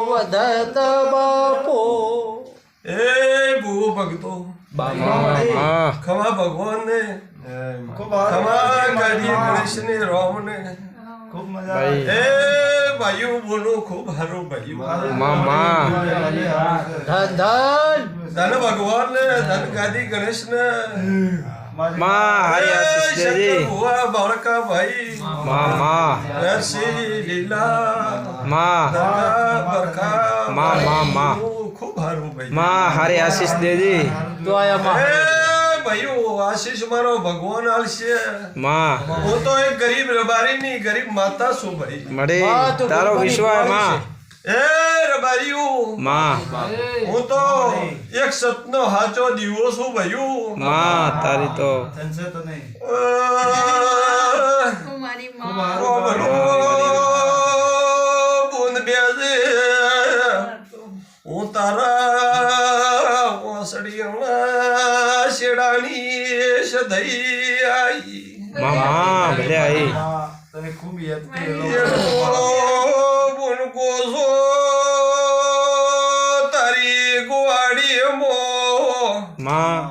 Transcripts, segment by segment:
વધત બાપો એ ભૂ ભગતો હા ખમા ભગવાન ને ખમા ગાડી ગણેશ ને રામ ને ખૂબ મજા ભાઈ એ ભાઈઓ બોલો ખૂબ હારું ભાઈઓ મામા ધન ધન ધન ભગવાન ને ધન ગાડી ગણેશ ને માં હારી આશીષ દેજી ભુવા બાળકા ભાઈ મામા રસી લીલા માં બરખા માં ખૂબ હારું ભાઈ માં હારી આશીષ દેજી તો આયા એ ભાઈઓ આશીષ મારો ભગવાન આલશે માં હું તો એક ગરીબ રબારી ની ગરીબ માતા છું ભાઈ મળે માં તો તારો ભગવાનની વિશ્વાસ દુઆ માં એ રબારીઓ માં હું તો એક સતનો હાચો દીવો છું ભાઈઓ માં તારી તો tense તો નહીં મારી બુંદ બેજે હું તારા ઓસડીમાં શેડાની સધઈ આઈ મામા ભલે આઈ માં તને ખૂબ યાદ કરેલો બુન કોસો તારી ગુવાડી મો માં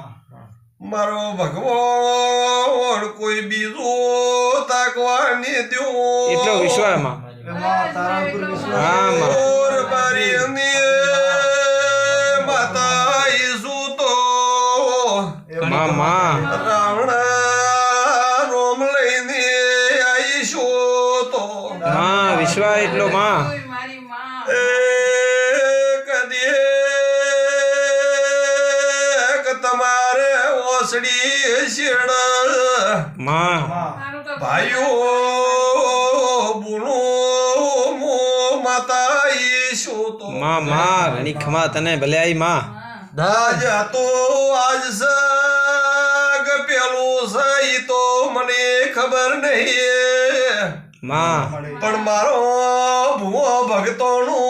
મારો ભગવાન કોઈ બીજો તાકવાની દ્યો એટલો વિશ્વાસ માં માં તારા ઉપર વિશ્વાસ હા માં ઓર બારીની માતા ઈસુ તો મામા રાવણા રોમ લઈને આઈશો તો માં વિશ્વાસ એટલો માં મારી માં એ કદી તમારે ઓસડી શેડ માં મારું તો ભાઈઓ બોલો મો માતા ઈશો તો માં ઘણી ખમા તને ભલે આઈ માં આજ તો આજ સગ પેલું સહી તો મને ખબર નહીં માં પણ મારો ભૂવો ભગતોનું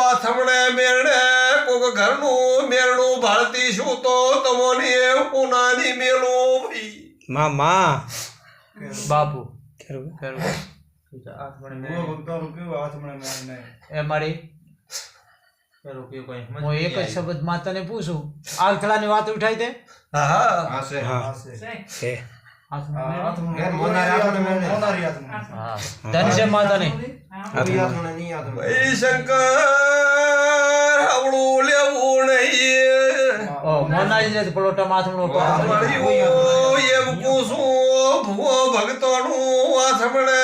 આથમણે મેરણે કોક ઘરનું મેરણું ભારતી શું તો તમોને પુનાની મેલું ભાઈ માં બાપુ ભૂવો ભક્તોનું કેવું હાથ મળે મેં નહીં એ મારી હું એક જ શબ્દ માતાને પૂછું આંખલાની વાત ઉઠાઈ દે હા હા હાસે હે હાથમાં હાથ મળે મોનારી હાથ મળે હા ધન છે માતાને ભાઈ શંકર આવડું લેવું નહીં ઓ મોનાજી ને પલોટા માથમણો વાળીઓ એમ પૂછું ભૂવો ભગતોનું આથમણે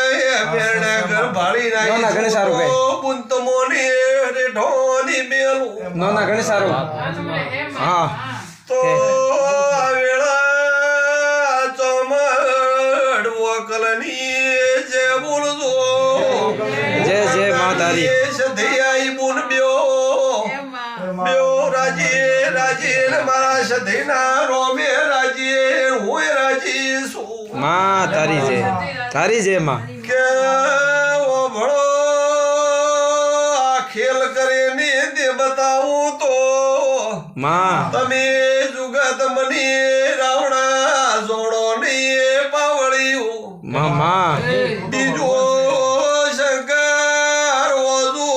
મેરણે ઘર ભાળી ના, ના, ઘણી સારું કહે. નાખી પુંતમોની રેઠોની મેલું ના ઘણી સારું હા તો આ વેળા ચોમડ વકલની જે બોલજો જય જય માં તારી સધૈયાઈ બુન બ્યો રાજી ને મારા સધૈના રોમે રાજી હું રાજી છું માં તારી જય માં કે ઓ ભળો આ ખેલ કરીને દે બતાવું તો માં તમે જુગત મની રાવણા જોડો નહીં પાવળ્યું માં બીજો શંકર ઓજો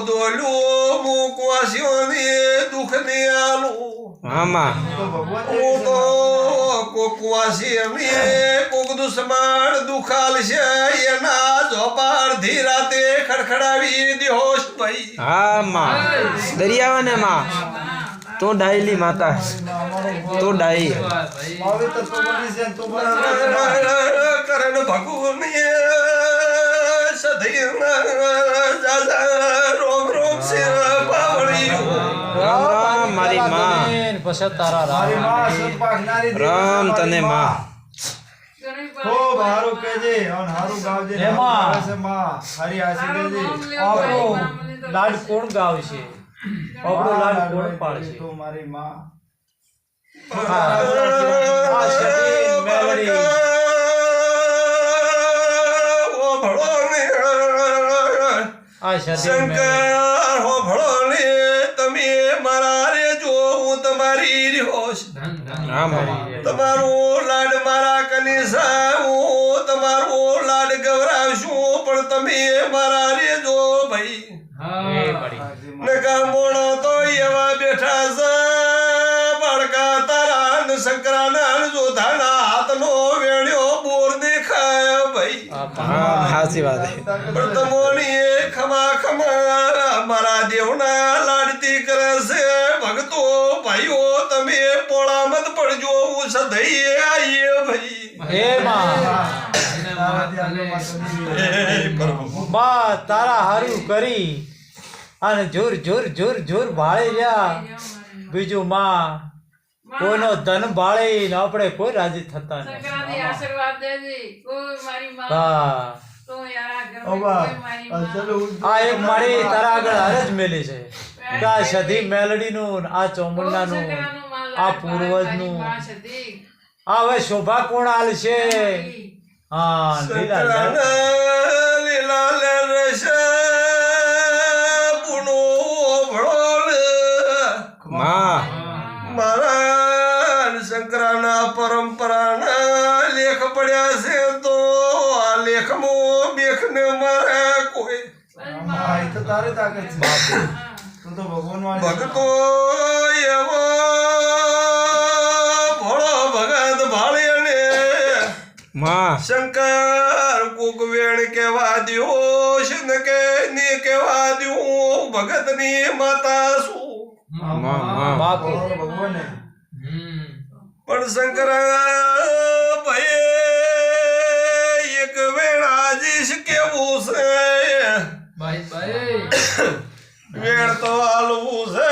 દોલ્યો મુકવાસીઓની દુઃખની આલું માં હું તો કોક વાસી કોક દુશ્મન દુખાલ છે એના ઝોપાડ ધીરાતે ખડખડાવી દેહોશ ભાઈ હા માં દરિયાવા ને માં તો ડાયલી માતા તો ડાઈ પવિત્ર તો બની છે તો બની કરણ ભગવાન સધઈ રોમ રોમ છે પાવળિયું રામ રામ મારી માં પછી તારા મારી રામ માં સત પાખનારી રામ તને માં ખૂબ હારું કહેજે અને હારું ગાવજે ને એમાં. હારું ગાશે માં હારી આશી દેજે આપણો લાડ કોણ ગાવશે આપણો લાડ કોણ પાડશે તો મારી માં આ શબીર મેલડી ઓ ભળો ને આ શબીર મેલડી શંકર હો ભળો ને તમે મારા રે જો હું હું તમારી રહ્યો છું. હા માં તમારું લાડ મારા કનીસા હું તમારું લાડ ગવરાવશું પણ તમે મારા રેજો ભાઈ. એ પડી નકા મોણો તો એવા બેઠા છે બાળકા તારા ને શંકરાના જોધાના હાથનો વેણ્યો બોર દેખાય ભાઈ. હા સાચી વાત છે પણ તમોની ખમા ખમા મારા દેવના લાડતી કરે છે ભક્તો ભાઈઓ તમે પોળા મત પડજો હું સદૈયે આવીએ ભાઈ. હે માં હે પ્રભુ બા તારા હારું કરી અને જોર જોર જોર જોર ભાળી રહ્યા બીજું માં કોઈનો ધન ભાળી ને આપણે કોઈ રાજી થતા નથી. સંક્રાંતિ આશીર્વાદ દેજે કોઈ મારી માં હા તો યાર આ ઘરમાં કોઈ મારી માં આ એક મારી તારા આગળ હરજ મેલી છે કે આ સધી મેલડીનું ને આ ચોમુંડાનું આ પૂર્વજનું આ હવે શોભા કોણ આલશે. હા લીલા શંકરાના લીલા લેરશે પુનો ભળોલ માં મારા શંકરાના પરંપરાના લેખ પડ્યા છે તો આ લેખમાં બેખને મારે કોઈ હા, એ તો તારે તાકાત છે. તું તો ભગવાન વાળી ભક્તો એવો ભોળો ભગત ભાળીને માં શંકર કોક વેણ કેવા દ્યો છે ને કે ની કેવા દ્યું ભગતની માતા શું માં બાપુ ભગવાન ને. પણ શંકર ભાઈ એક વેળા જીશ કેવું છે વેણ તો હાલવું છે